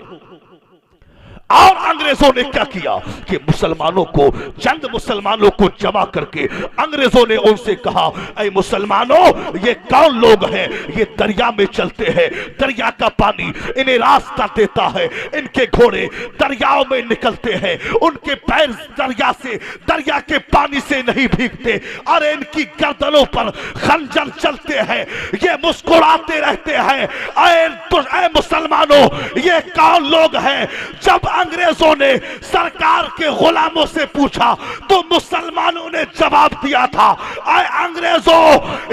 और अंग्रेजों ने क्या किया कि मुसलमानों को, चंद मुसलमानों को जमा करके अंग्रेजों ने उनसे कहा, ऐ मुसलमानों, ये कौन लोग हैं, ये दरिया में चलते हैं, दरिया का पानी इन्हें रास्ता देता है, इनके घोड़े दरियाओं में निकलते हैं, उनके पैर दरिया से, दरिया के पानी से नहीं भीगते, अरे इनकी गर्दनों पर खंजर चलते हैं, ये मुस्कुराते रहते हैं। ऐ मुसलमानों, ये कौन लोग हैं? जब अंग्रेजों ने सरकार के गुलामों से पूछा तो मुसलमानों ने जवाब दिया था, आए अंग्रेजों,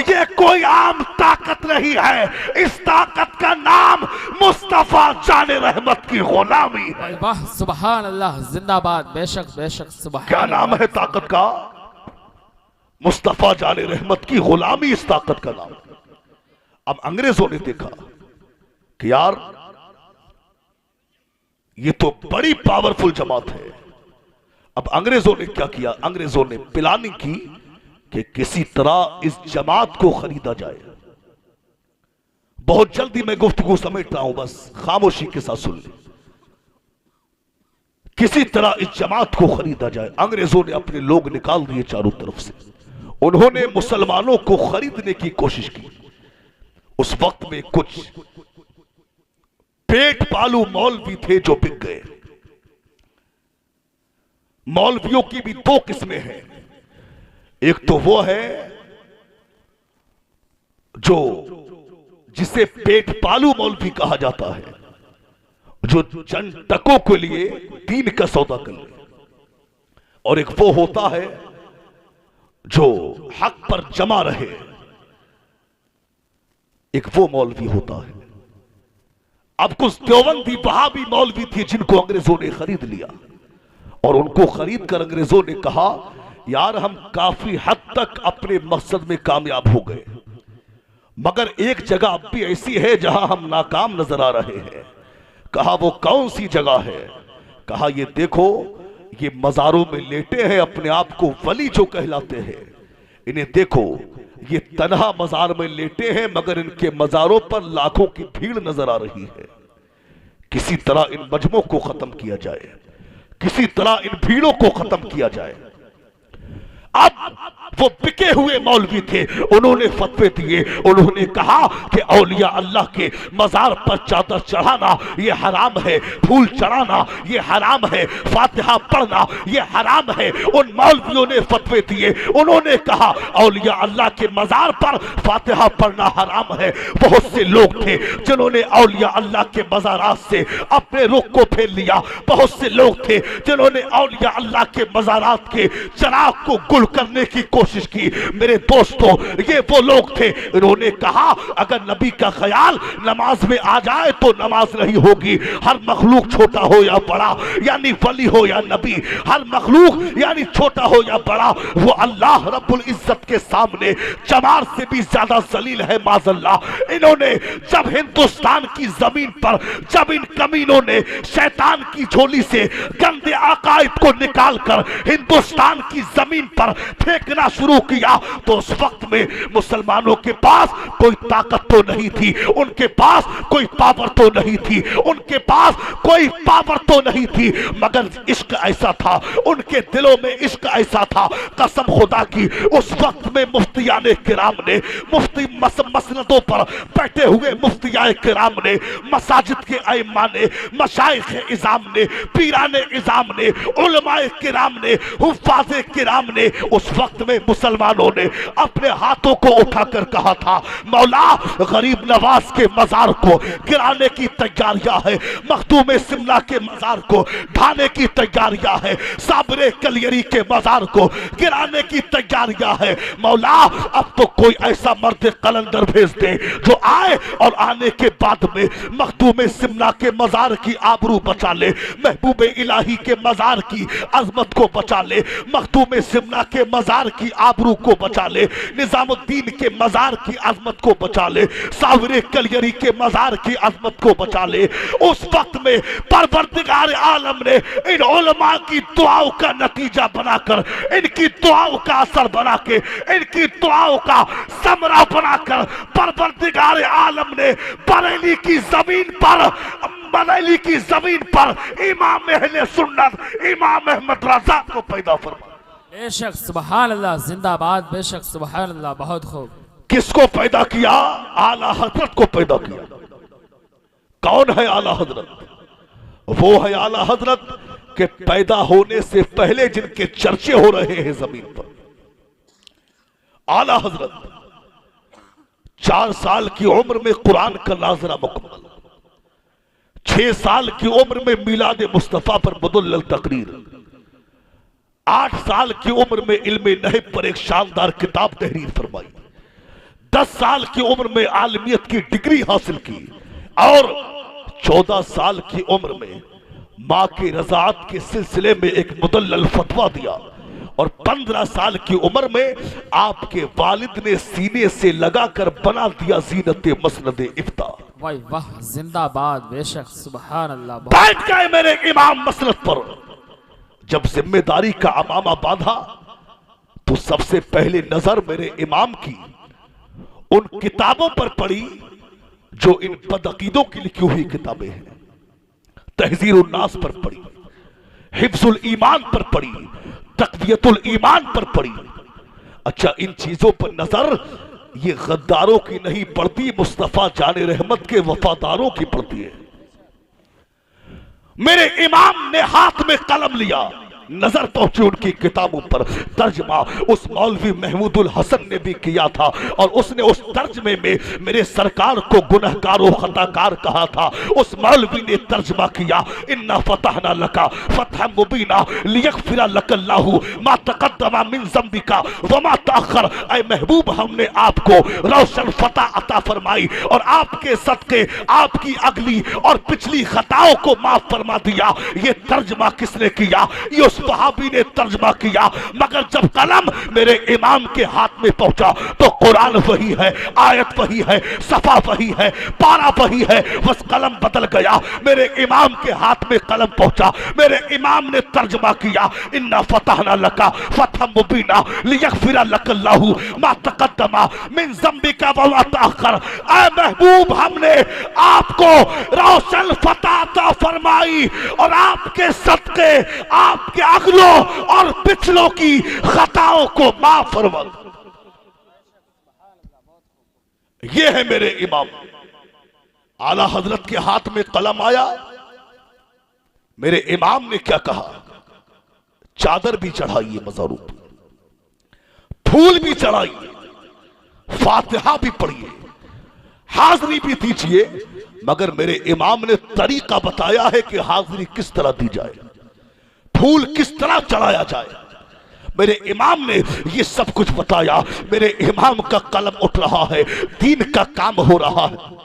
ये कोई आम ताकत नहीं है, इस ताकत का नाम मुस्तफा जाने रहमत की गुलामी है। वाह सुभान अल्लाह, जिंदाबाद, बेशक बेशक, सुभान। क्या नाम है ताकत का? मुस्तफा जाने रहमत की गुलामी इस ताकत का नाम। अब अंग्रेजों ने देखा कि यार ये तो बड़ी पावरफुल जमात है। अब अंग्रेजों ने क्या किया? अंग्रेजों ने प्लानिंग की कि किसी तरह इस जमात को खरीदा जाए। बहुत जल्दी मैं गुफ्तगू समेट रहा हूं, बस खामोशी के साथ सुन ले। किसी तरह इस जमात को खरीदा जाए। अंग्रेजों ने अपने लोग निकाल दिए चारों तरफ से। उन्होंने मुसलमानों को खरीदने की कोशिश की। उस वक्त में कुछ पेट पालू मौलवी थे जो बिक गए। मौलवियों की भी दो किस्में हैं। एक तो वो है जो जिसे पेट पालू मौलवी कहा जाता है, जो चंद टकों के लिए दीन का सौदा कर ले, और एक वो होता है जो हक पर जमा रहे, एक वो मौलवी होता है। अब कुछ देवबंदी वहाबी मौलवी थे जिनको अंग्रेजों ने खरीद लिया, और उनको खरीद कर अंग्रेजों ने कहा यार हम काफी हद तक अपने मकसद में कामयाब हो गए, मगर एक जगह अब भी ऐसी है जहां हम नाकाम नजर आ रहे हैं। कहा वो कौन सी जगह है? कहा ये देखो, ये मजारों में लेटे हैं, अपने आप को वली जो कहलाते हैं, इन्हें देखो, ये तन्हा मजार में लेटे हैं मगर इनके मजारों पर लाखों की भीड़ नजर आ रही है। किसी तरह इन मजमों को खत्म किया जाए, किसी तरह इन भीड़ों को खत्म किया जाए। अब वो बिके हुए मौलवी थे, उन्होंने फतवे दिए। उन्होंने कहा कि औलिया अल्लाह के मजार पर चादर चढ़ाना ये हराम है, फूल चढ़ाना ये हराम है, फातिहा पढ़ना ये हराम है। उन मौलवियों ने फतवे दिए। उन्होंने कहा औलिया अल्लाह के मजार पर फातिहा पढ़ना हराम है। बहुत से लोग थे जिन्होंने औलिया अल्लाह के मजारात से अपने रुख को फेर लिया। बहुत से लोग थे जिन्होंने औलिया अल्लाह के मजारात के चिराग को गुल करने की कोशिश की। मेरे दोस्तों, ये वो लोग थे, इन्होंने कहा अगर नबी का ख्याल नमाज में आ जाए तो नमाज नहीं होगी। हर मखलूक छोटा हो या बड़ा, यानी वली हो या नबी, हर मखलूक यानी छोटा हो या बड़ा, वो अल्लाह रब्बुल इज्जत के सामने चमार से भी ज्यादा जलील है माज़अल्लाह। इन्होंने जब हिंदुस्तान की जमीन पर, जब इन कमीनों ने शैतान की झोली से गंदे अकायद को निकालकर हिंदुस्तान की जमीन पर फेंकना शुरू किया, तो उस वक्त में मुसलमानों के पास कोई ताकत तो नहीं थी, उनके पास कोई पावर तो नहीं थी, उनके पास कोई पावर तो नहीं थी, मगर इश्क ऐसा था, उनके दिलों में इश्क ऐसा था। कसम खुदा की, उस वक्त में मुफ्तियाने किराम ने, मुफ्ती मसनदों पर बैठे हुए मुफ्तियाए किराम ने, मसाजिद के अइम्मा ने, मशाइख इज़ाम ने, पीराने इज़ाम ने, उलमाए किराम ने, हुफ्फाज़े किराम ने, उस वक्त में मुसलमानों ने अपने हाथों को उठाकर कहा था मौला गरीब नवाज के मजार को गिराने की तैयारियां है, मखदूम शिमला के मजार को ढाने की तैयारियां है, साबरे कलियरी के मजार को गिराने की तैयारियां है। मौला अब तो कोई ऐसा मर्द कलंदर भेज दे जो आए और आने के बाद में मखदूम शिमला के मजार की आबरू बचा ले, महबूब इलाही के मजार की अजमत को बचा ले, मखदूम शिमला के मजार की आबरू को बचा ले, निजामुद्दीन के मजार की अजमत को बचा ले, सावरे कलियरी के मजार की अजमत को बचा ले। उस वक्त में परवरदिगार आलम ने इन उलमा की दुआओं का नतीजा बनाकर, इनकी दुआओं का असर बना के, इनकी दुआओं का समरा बनाकर परवरदिगार आलम ने बरेली की जमीन पर, बरेली की जमीन पर इमाम अहले सुन्नत इमाम अहमद रज़ा को पैदा फरमाया। बेशक सुभान अल्लाह, जिंदाबाद, बेशक सुभान अल्लाह, बहुत खूब। किसको पैदा किया? आला हजरत को पैदा किया। कौन है आला हजरत? वो है आला हजरत के पैदा होने से पहले जिनके चर्चे हो रहे हैं जमीन पर। आला हजरत 4 साल की उम्र में कुरान का नाजरा मुकम्मल, 6 साल की उम्र में मिलाद मुस्तफा पर मुदल्लल तकरीर, 8 साल की उम्र में इल्मे नहब पर एक शानदार किताब तहरीर फरमाई, 10 साल की उम्र में आलमियत की डिग्री हासिल की और 14 साल की उम्र में मां की रज़ाअत के सिलसिले में एक मुदल्लल फतवा दिया और 15 साल की उम्र में आपके वालिद ने सीने से लगाकर बना दिया ज़ीनत मसनद इफ्ता। वाह वाह, जिंदाबाद, बेशक, सुभान अल्लाह। बैठ गए मेरे इमाम मसनद पर। जब जिम्मेदारी का अमामा बांधा तो सबसे पहले नजर मेरे इमाम की उन किताबों पर पड़ी जो इन बदअकीदों की लिखी हुई किताबें हैं। तहज़ीरुन नास पर पड़ी, हिफ्ज़ुल ईमान पर पड़ी, तक़वियतुल ईमान पर पड़ी। अच्छा, इन चीजों पर नजर ये गद्दारों की नहीं पड़ती, मुस्तफा जाने रहमत के वफादारों की पड़ती है। मेरे इमाम ने हाथ में कलम लिया, नजर पहुंची उनकी किताबों पर। तर्जमा उस मौलवी महमूदुल हसन ने भी किया था और उसने उस तर्जमे में मेरे सरकार को गुनहगार व खताकार कहा था। उस मौलवी ने तर्जमा किया, इन्ना फतहना लका फतहन मुबीना लियगफिर लकल्लाहु मा तक़द्दमा मिन ज़ंबिका व मा तअख़्ख़र। ऐ महबूब, हमने आपको रोशन फतह अता फरमाई और आपके सदके आपकी अगली और पिछली खताओं को माफ फरमा दिया। ये तर्जमा किसने किया? ये उस वहाबी ने तर्जमा किया। मगर जब कलम मेरे इमाम के हाथ में पहुंचा तो कुरान वही है, आयत वही है, सफा वही है, पारा वही है, बस कलम बदल गया। मेरे इमाम के हाथ में कलम पहुंचा, मेरे इमाम ने तर्जमा किया, इन्ना फतहना लका फतहन मुबीना लियगफिर लकल्लाहु मा तक़द्दमा मिन ज़ंबिका व मा तअख़्ख़र। ऐ महबूब, हमने आपको रोशन फतह अता फरमाई और आपके सदके आपके अगलों और पिछलों की खताओं को माफ फरमा। ये है मेरे इमाम। आला हजरत के हाथ में कलम आया, मेरे इमाम ने क्या कहा? चादर भी चढ़ाइए मज़ारू पे, फूल भी चढ़ाइए, फातिहा भी पढ़िए, हाजिरी भी दीजिए। मगर मेरे इमाम ने तरीका बताया है कि हाजिरी किस तरह दी जाए, फूल किस तरह चढ़ाया जाए। मेरे इमाम ने ये सब कुछ बताया। मेरे इमाम का कलम उठ रहा है, दीन का काम हो रहा है,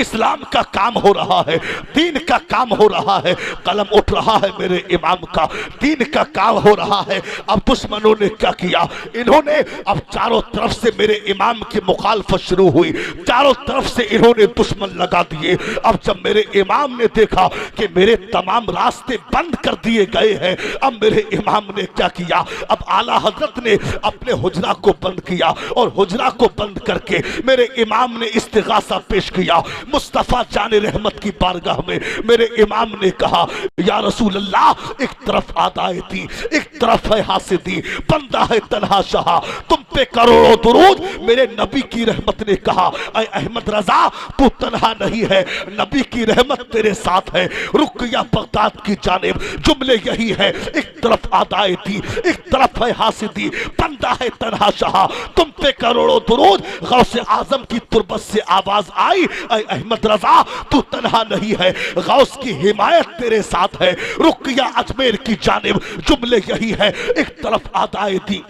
इस्लाम का काम हो रहा है, दीन का काम हो रहा है। कलम उठ रहा है मेरे इमाम का, दीन का काम हो रहा है। अब दुश्मनों ने क्या किया? इन्होंने अब चारों तरफ से मेरे इमाम की मुखालफत शुरू हुई, चारों तरफ से इन्होंने दुश्मन लगा दिए। अब जब मेरे इमाम ने देखा कि मेरे तमाम रास्ते बंद कर दिए गए हैं, अब मेरे इमाम ने क्या किया? अब आला हजरत ने अपने हुजरा को बंद किया और हुजरा को बंद करके मेरे इमाम ने इस्तिगासा पेश किया मुस्तफा जाने रहमत की बारगाह में। मेरे इमाम ने कहा, या रसूल अल्लाह, एक तरफ आदाए थी, एक तरफ है हासिदी, बंदा है तन्हा शाह, तुम पे करोड़ों दुरूद। मेरे नबी की रहमत ने कहा, ऐ अहमद रजा, तू तन्हा नहीं है, नबी की रहमत तेरे साथ है। रुक या बगदाद की जानिब, जुमले यही है, एक तरफ आदाए थी, एक तरफ है हासिदी, बंदा है तन्हा शाह, तुम पे करोड़ों दुरूद। गौसे आजम की तुरबत से आवाज आई, ऐ अहमद रजा, तू तन्हा नहीं है, गौस की हिमायत तेरे साथ है। रुकिया अजमेर की जानिब, जुमले यही है, एक तरफ आदाए दी,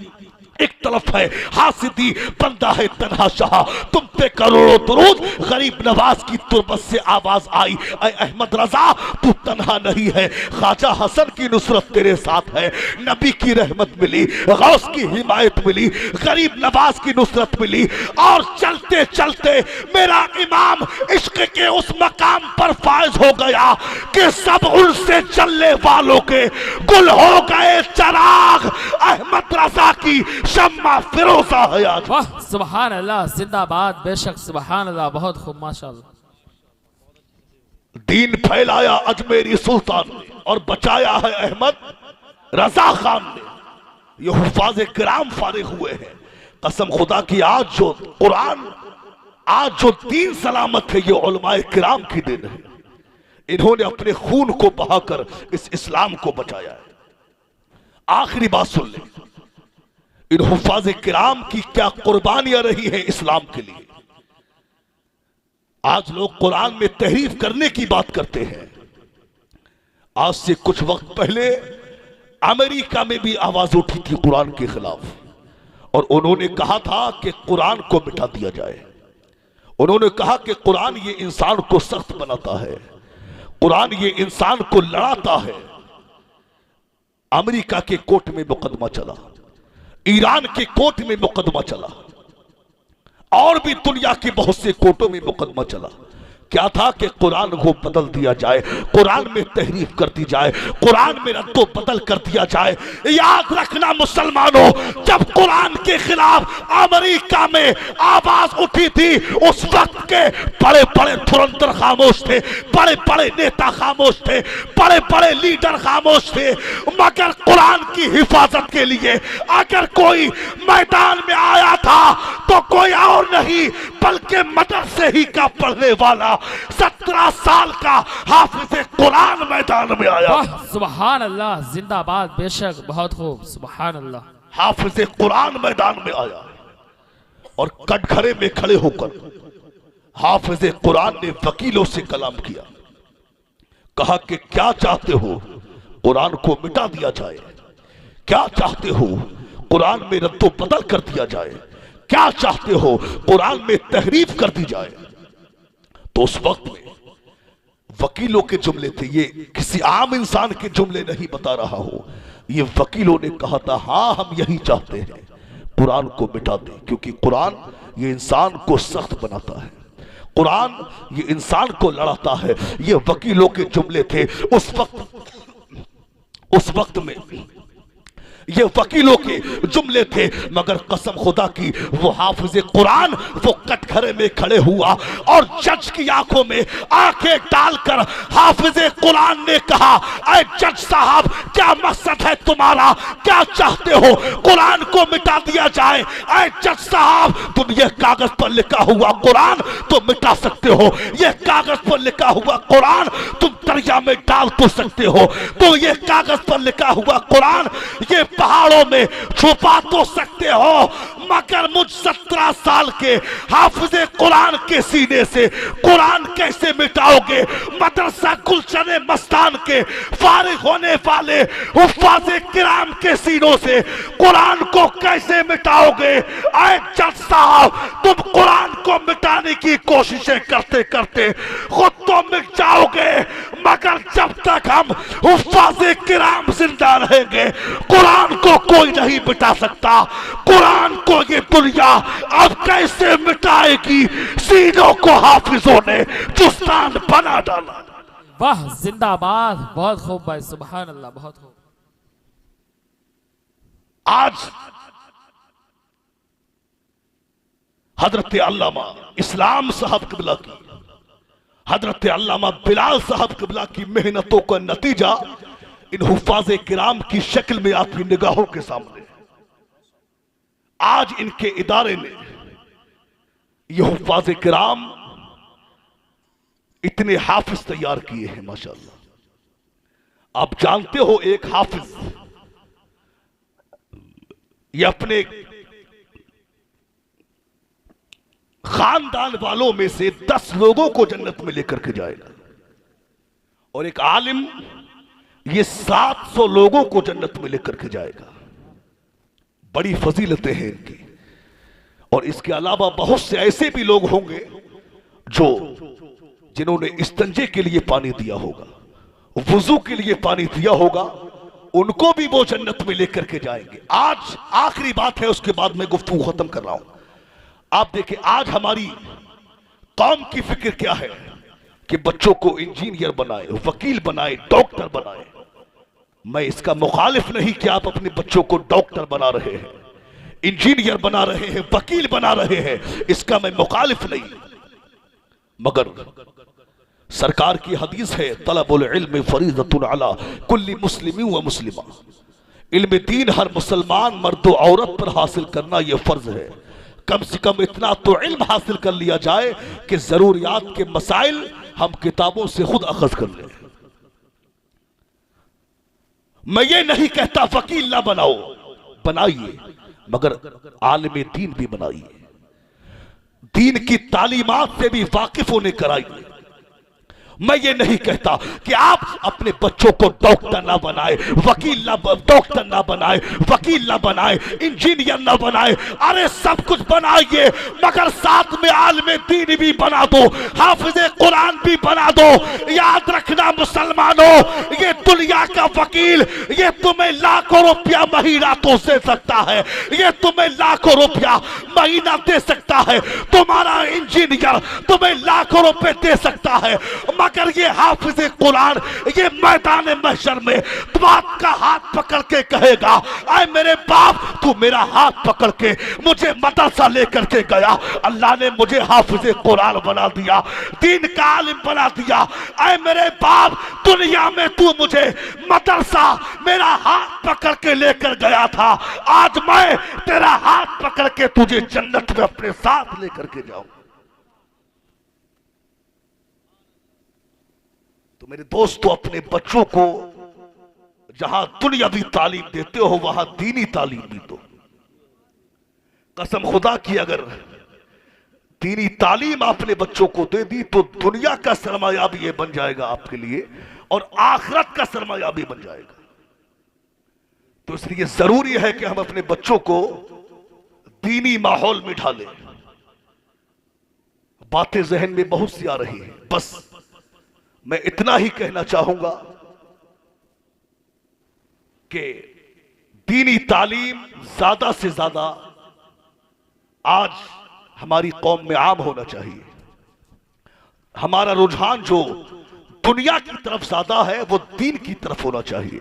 एक तरफ है हासिदी, बंदा है तन्हा शाह, तुम पे करोड़ों दुरूद। गरीब नवाज की तुरबत से आवाज आई, ऐ अहमद रजा, तू तन्हा नहीं है, ख्वाजा हसन की नुसरत तेरे साथ है। नबी की रहमत मिली, गौस की हिमायत मिली, गरीब नवाज की नुसरत मिली। और चलते चलते मेरा इमाम इश्क के उस मकाम पर फायज हो गया कि सब उनसे चलने वालों के गुल हो गए चराग। अहमद रजा की शम्मा फिरोजा है आज। वाह, सुभान अल्लाह, जिंदाबाद, बेशक, सुभान अल्लाह, बहुत खूब, माशाअल्लाह। दीन फैलाया अजमेरी सुल्तान ने और बचाया है अहमद रजा खान ने। ये हुफाज़े किराम फारिग हुए हैं। कसम खुदा की, आज जो कुरान, आज जो दीन सलामत है, ये उलमाए किराम की देन है। इन्होंने अपने खून को बहाकर इस इस्लाम को बचाया है। आखिरी बात सुन ले, इन हुफाज़े किराम की क्या कुर्बानियां रही हैं इस्लाम के लिए। आज लोग कुरान में तहरीफ करने की बात करते हैं। आज से कुछ वक्त पहले अमेरिका में भी आवाज उठी थी कुरान के खिलाफ, और उन्होंने कहा था कि कुरान को मिटा दिया जाए। उन्होंने कहा कि कुरान ये इंसान को सख्त बनाता है, कुरान ये इंसान को लड़ाता है। अमेरिका के कोर्ट में मुकदमा चला, ईरान के कोर्ट में मुकदमा चला, और भी दुनिया की बहुत से कोर्टों में मुकदमा चला। क्या था कि कुरान को बदल दिया जाए, कुरान में तहरीफ कर दी जाए, कुरान में रद्दो बदल कर दिया जाए। याद रखना मुसलमानों, जब कुरान के खिलाफ अमेरिका में आवाज उठी थी, उस वक्त के बड़े बड़े धुरंधर खामोश थे, बड़े बड़े नेता खामोश थे, बड़े बड़े लीडर खामोश थे। मगर कुरान की हिफाजत के लिए अगर कोई मैदान में आया था तो कोई और नहीं बल्कि मदरसे ही का पढ़ने वाला 17 साल का हाफिज कुरान मैदान में आया। सुभान अल्लाह, जिंदाबाद, बेशक, बहुत खूब, सुभान अल्लाह। हाफिज कुरान मैदान में आया और कटघरे में खड़े होकर हाफिज कुरान ने वकीलों से कलाम किया। कहा कि क्या चाहते हो, कुरान को मिटा दिया जाए? क्या चाहते हो, कुरान में रद्दो बदल कर दिया जाए? क्या चाहते हो, कुरान में तहरीफ कर दी जाए? तो उस वक्त में वकीलों के जुमले थे, ये किसी आम इंसान के जुमले नहीं बता रहा हूं। ये वकीलों ने कहा था, हां हम यही चाहते हैं, कुरान को मिटा दें, क्योंकि कुरान ये इंसान को सख्त बनाता है, कुरान ये इंसान को लड़ाता है। ये वकीलों के जुमले थे उस वक्त में ये वकीलों के जुमले थे। मगर कसम खुदा की वो हाफिज कुरान वो कटघरे में खड़े हुआ और जज की आंखों में आंखें डालकर हाफिज कुरान ने कहा, ऐ जज साहब, क्या मकसद है तुम्हारा? क्या चाहते हो, कुरान को मिटा दिया जाए? ऐ जज साहब, तुम ये कागज पर लिखा हुआ कुरान तो मिटा सकते हो, ये कागज पर लिखा हुआ कुरान तुम दरिया में डाल तो सकते हो, तो ये कागज पर लिखा हुआ कुरान ये पहाड़ों में छुपा तो सकते हो, मगर मुझ 17 साल के हाफिज कुरान के सीने से कुरान कैसे मिटाओगे? मदरसा गुलशन मस्तान के फारिग होने वाले हुफ्फाज़े किराम के सीनों से कुरान को कैसे मिटाओगे? ऐ जज साहब, तुम कुरान को मिटाने की कोशिशें करते करते खुद तो मिट जाओगे, मगर जब तक हम हुफ्फाज़े किराम जिंदा रहेंगे कुरान को कोई नहीं मिटा सकता। कुरान को ये दुनिया अब कैसे मिटाएगी? सीनों को हाफिजों ने जुस्तान बना डाला। वाह, जिंदाबाद, बहुत खूब भाई, सुभान अल्लाह, बहुत खूब। आज हजरत अल्लामा इस्लाम साहब किबला की, हजरत अल्लामा बिलाल साहब किबला की मेहनतों का नतीजा इन हुफ्फाज़े किराम की शक्ल में आपकी निगाहों के सामने। आज इनके इदारे ने ये हुफ्फाज़े किराम इतने हाफिज तैयार किए हैं माशाअल्लाह। आप जानते हो, एक हाफिज ये अपने खानदान वालों में से 10 लोगों को जन्नत में लेकर के जाएगा, और एक आलिम ये 700 लोगों को जन्नत में लेकर के जाएगा। बड़ी फजीलतें हैं इनकी। और इसके अलावा बहुत से ऐसे भी लोग होंगे जो जिन्होंने इस्तंजे के लिए पानी दिया होगा, वुजू के लिए पानी दिया होगा, उनको भी वो जन्नत में लेकर के जाएंगे। आज आखिरी बात है, उसके बाद मैं गुफ्तगू खत्म कर रहा हूं। आप देखिए, आज हमारी कौम की फिक्र क्या है कि बच्चों को इंजीनियर बनाए, वकील बनाए, डॉक्टर बनाए। मैं इसका मुखालिफ नहीं कि आप अपने बच्चों को डॉक्टर बना रहे हैं, इंजीनियर बना रहे हैं, वकील बना रहे हैं, इसका मैं मुखालिफ नहीं। मगर सरकार की हदीस है, तलबुल इल्म फरीज़तुन अला कुल्ली मुस्लिमिन व मुस्लिमा। इल्म दीन हर मुसलमान मर्द व औरत पर हासिल करना यह फर्ज है। कम से कम इतना तो इल्म हासिल कर लिया जाए कि जरूरियात के मसाइल हम किताबों से खुद अखज़ कर लें। मैं ये नहीं कहता वकील ना बनाओ, बनाइए, मगर आलिम दीन भी बनाइए। दीन की तालीमात से भी वाकिफ होने कराइए। मैं ये नहीं कहता कि आप अपने बच्चों को डॉक्टर ना बनाए, वकील ना, डॉक्टर ना बनाए, वकील ना बनाए, इंजीनियर ना बनाए, अरे सब कुछ बनाइए, मगर साथ में आलिम दीन भी बना दो, हाफिज़े कुरान भी बना दो। याद रखना मुसलमानों, ये दुनिया का वकील ये तुम्हें लाखों रुपया महीना तो दे सकता है, ये तुम्हें लाखों रुपया महीना दे सकता है, तुम्हारा इंजीनियर तुम्हें लाखों रुपए दे सकता है, मगर ये हाफिज़े कुरान ये मैदान महशर में बाप का हाथ पकड़ के कहेगा, आए मेरे बाप तू मेरा हाथ पकड़ के मुझे मदरसा लेकर के गया, अल्लाह ने मुझे हाफिज़े कुरान बना दिया, दीन का आलिम बना दिया, आए मेरे बाप दुनिया में तू मुझे मदरसा मेरा हाथ पकड़ के लेकर गया था, आज मैं तेरा हाथ पकड़ के तुझे जन्नत में अपने साथ लेकर के जाऊं। तो मेरे दोस्तों, अपने बच्चों को जहां दुनियावी तालीम देते हो वहां दीनी तालीम भी दो। कसम खुदा की अगर दीनी तालीम आपने बच्चों को दे दी तो दुनिया का सरमाया भी ये बन जाएगा आपके लिए और आखिरत का सरमाया भी बन जाएगा। तो इसलिए जरूरी है कि हम अपने बच्चों को दीनी माहौल में ढालें। बातें जहन में बहुत सी आ रही हैं, बस मैं इतना ही कहना चाहूंगा कि दीनी तालीम ज्यादा से ज्यादा आज हमारी कौम में आम होना चाहिए। हमारा रुझान जो दुनिया की तरफ ज्यादा है वो दीन की तरफ होना चाहिए।